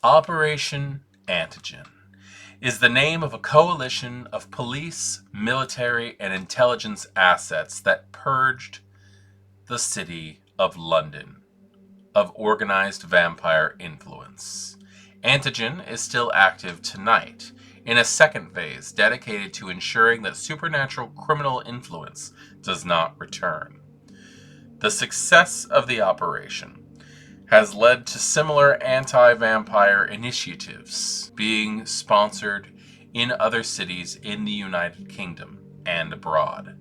Operation Antigen is the name of a coalition of police, military, and intelligence assets that purged the city of London of organized vampire influence. Antigen is still active tonight in a second phase dedicated to ensuring that supernatural criminal influence does not return. The success of the operation has led to similar anti-vampire initiatives being sponsored in other cities in the United Kingdom and abroad.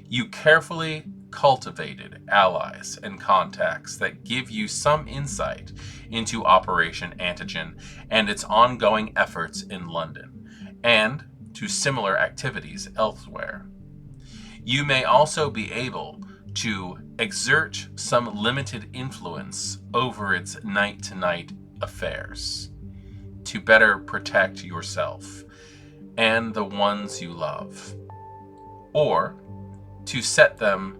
You carefully cultivated allies and contacts that give you some insight into Operation Antigen and its ongoing efforts in London, and to similar activities elsewhere. You may also be able to exert some limited influence over its night-to-night affairs to better protect yourself and the ones you love, or to set them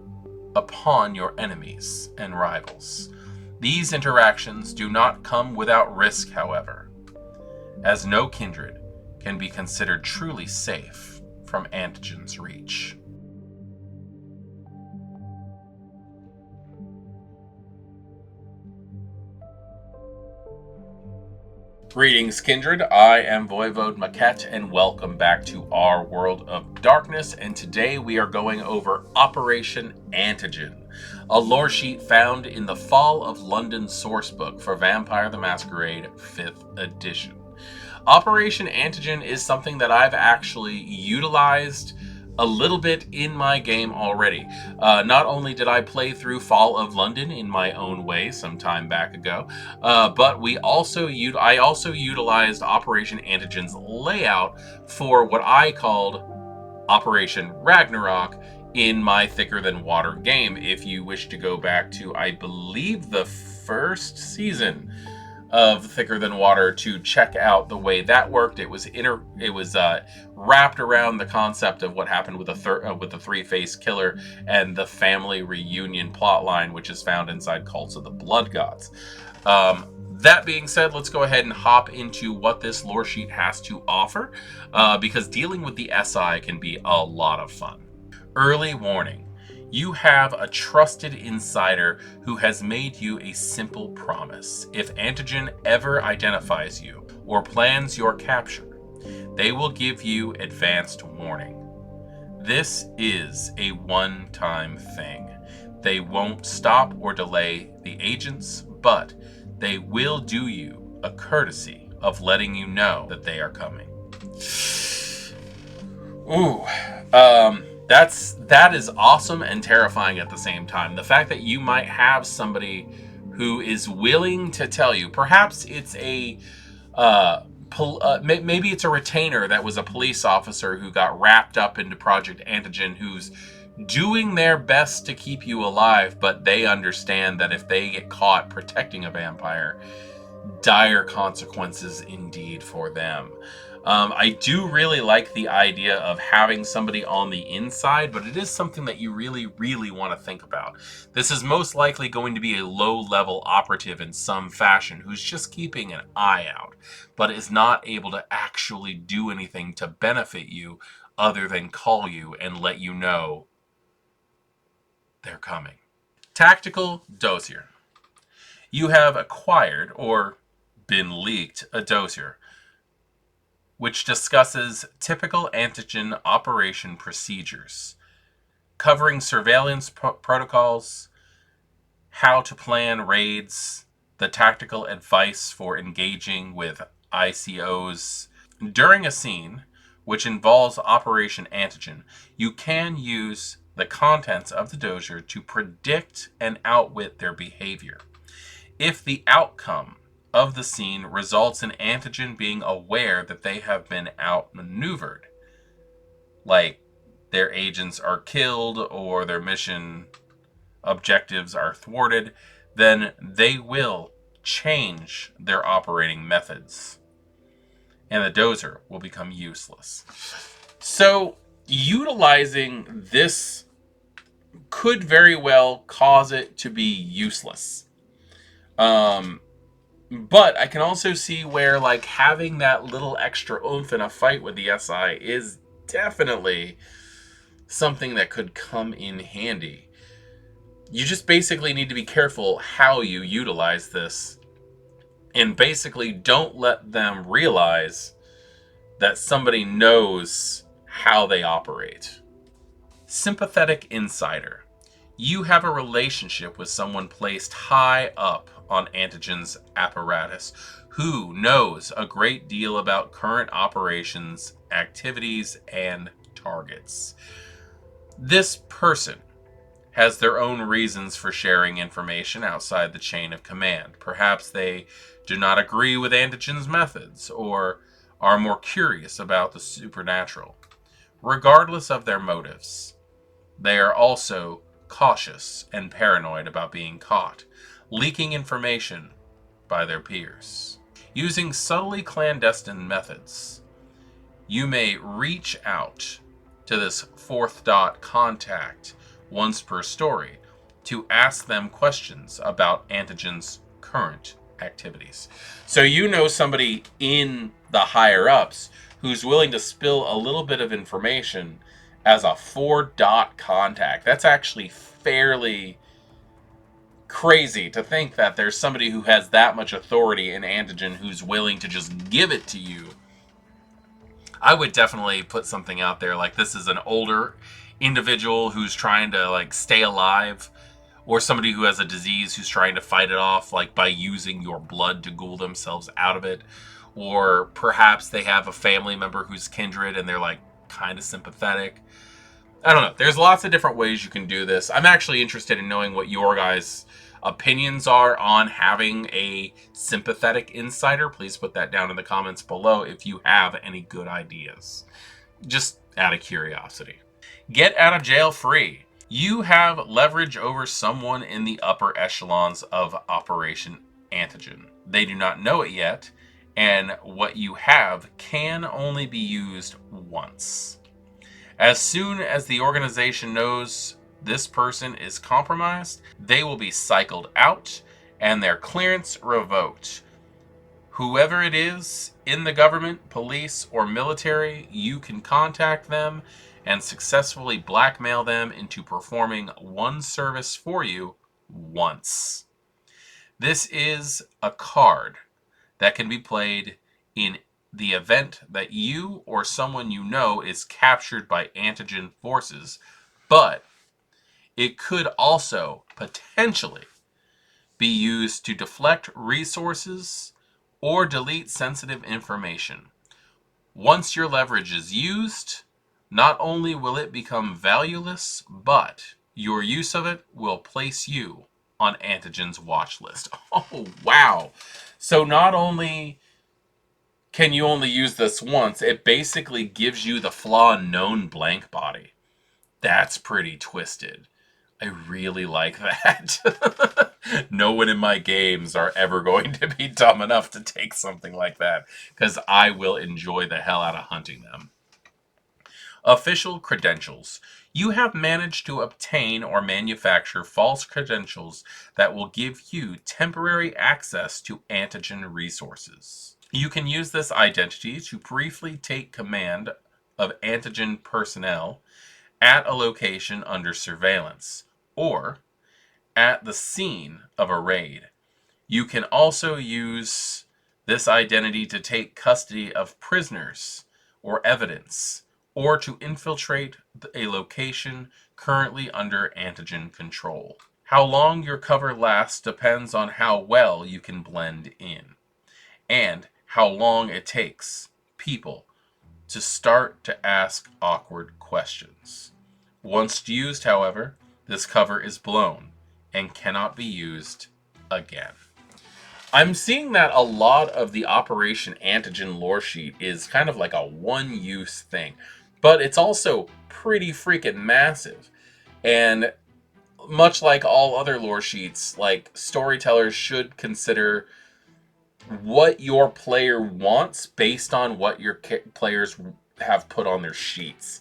upon your enemies and rivals. These interactions do not come without risk, however, as no kindred can be considered truly safe from Antigen's reach. Greetings, kindred. I am voivodemekhet, and welcome back to our world of darkness. And today we are going over Operation Antigen, a lore sheet found in the Fall of London sourcebook for Vampire the Masquerade 5th edition. Operation Antigen is something that I've actually utilized a little bit in my game already. Not only did I play through Fall of London in my own way some time back ago, but I also utilized Operation Antigen's layout for what I called Operation Ragnarok in my Thicker Than Water game. If you wish to go back to, I believe, the first season of Thicker Than Water to check out the way that worked. It was wrapped around the concept of what happened with the three-faced killer and the family reunion plotline, which is found inside Cults of the Blood Gods. That being said, let's go ahead and hop into what this lore sheet has to offer, because dealing with the SI can be a lot of fun. Early warning. You have a trusted insider who has made you a simple promise. If Antigen ever identifies you or plans your capture, they will give you advanced warning. This is a one-time thing. They won't stop or delay the agents, but they will do you a courtesy of letting you know that they are coming. Ooh, that is awesome and terrifying at the same time. The fact that you might have somebody who is willing to tell you, perhaps it's maybe it's a retainer that was a police officer who got wrapped up into Project Antigen, who's doing their best to keep you alive, but they understand that if they get caught protecting a vampire, dire consequences indeed for them. I do really like the idea of having somebody on the inside, but it is something that you really, really want to think about. This is most likely going to be a low-level operative in some fashion who's just keeping an eye out, but is not able to actually do anything to benefit you other than call you and let you know they're coming. Tactical Dozer. You have acquired or been leaked a Dozer, which discusses typical Antigen operation procedures, covering surveillance protocols, how to plan raids, the tactical advice for engaging with ICOs. During a scene which involves Operation Antigen, you can use the contents of the Dozer to predict and outwit their behavior. If the outcome of the scene results in Antigen being aware that they have been outmaneuvered, like their agents are killed or their mission objectives are thwarted, then they will change their operating methods, and the Dozer will become useless. So, utilizing this could very well cause it to be useless. But I can also see where, like, having that little extra oomph in a fight with the SI is definitely something that could come in handy. You just basically need to be careful how you utilize this. And basically don't let them realize that somebody knows how they operate. Sympathetic Insider. You have a relationship with someone placed high up on Antigen's apparatus who knows a great deal about current operations, activities, and targets. This person has their own reasons for sharing information outside the chain of command. Perhaps they do not agree with Antigen's methods or are more curious about the supernatural. Regardless of their motives, they are also cautious and paranoid about being caught, leaking information by their peers. Using subtly clandestine methods, you may reach out to this fourth dot contact once per story to ask them questions about Antigen's current activities. So you know somebody in the higher ups who's willing to spill a little bit of information as a four dot contact. That's actually fairly crazy to think that there's somebody who has that much authority in Antigen who's willing to just give it to you. I would definitely put something out there like this is an older individual who's trying to like stay alive, or somebody who has a disease who's trying to fight it off like by using your blood to ghoul themselves out of it, or perhaps they have a family member who's kindred and they're like kind of sympathetic. I don't know. There's lots of different ways you can do this. I'm actually interested in knowing what your guys' opinions are on having a sympathetic insider. Please put that down in the comments below if you have any good ideas. Just out of curiosity. Get out of jail free. You have leverage over someone in the upper echelons of Operation Antigen. They do not know it yet, and what you have can only be used once. As soon as the organization knows this person is compromised, they will be cycled out and their clearance revoked. Whoever it is in the government, police, or military, you can contact them and successfully blackmail them into performing one service for you once. This is a card that can be played in the event that you or someone you know is captured by Antigen forces, but it could also potentially be used to deflect resources or delete sensitive information. Once your leverage is used, not only will it become valueless, but your use of it will place you on Antigen's watch list. Oh, wow. So not only can you only use this once, it basically gives you the flaw known blank body. That's pretty twisted. I really like that. No one in my games are ever going to be dumb enough to take something like that, because I will enjoy the hell out of hunting them. Official credentials. You have managed to obtain or manufacture false credentials that will give you temporary access to Antigen resources. You can use this identity to briefly take command of Antigen personnel at a location under surveillance, or at the scene of a raid. You can also use this identity to take custody of prisoners or evidence, or to infiltrate a location currently under Antigen control. How long your cover lasts depends on how well you can blend in, and how long it takes people to start to ask awkward questions. Once used, however, this cover is blown and cannot be used again. I'm seeing that a lot of the Operation Antigen lore sheet is kind of like a one-use thing, but it's also pretty freaking massive. And much like all other lore sheets, like storytellers should consider what your player wants based on what your players have put on their sheets.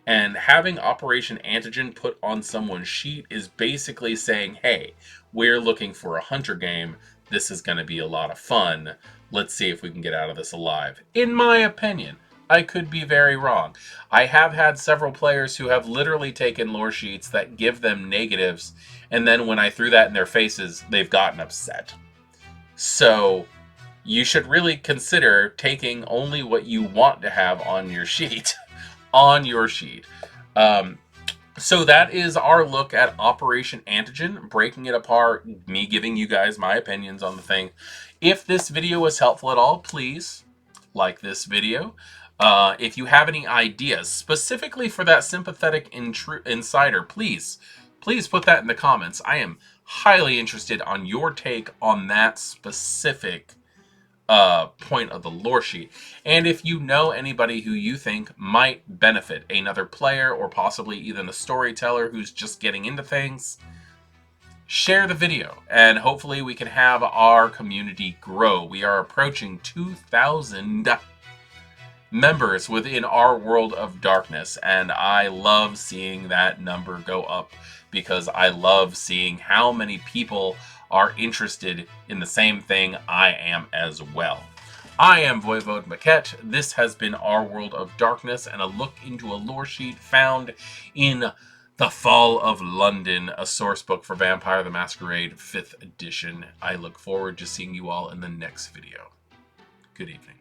And having Operation Antigen put on someone's sheet is basically saying, hey, we're looking for a hunter game. This is going to be a lot of fun. Let's see if we can get out of this alive. In my opinion, I could be very wrong. I have had several players who have literally taken lore sheets that give them negatives, and then when I threw that in their faces, they've gotten upset. So you should really consider taking only what you want to have on your sheet. On your sheet. So that is our look at Operation Antigen, breaking it apart, me giving you guys my opinions on the thing. If this video was helpful at all, please like this video. If you have any ideas specifically for that Sympathetic Insider, please put that in the comments. I am highly interested on your take on that specific point of the lore sheet. And if you know anybody who you think might benefit, another player or possibly even a storyteller who's just getting into things, share the video and hopefully we can have our community grow. We are approaching 2,000 members within our world of darkness, and I love seeing that number go up because I love seeing how many people are interested in the same thing I am as well. I am voivodemekhet. This has been our world of darkness and a look into a lore sheet found in The Fall of London, a source book for Vampire the Masquerade 5th edition. I look forward to seeing you all in the next video. Good evening.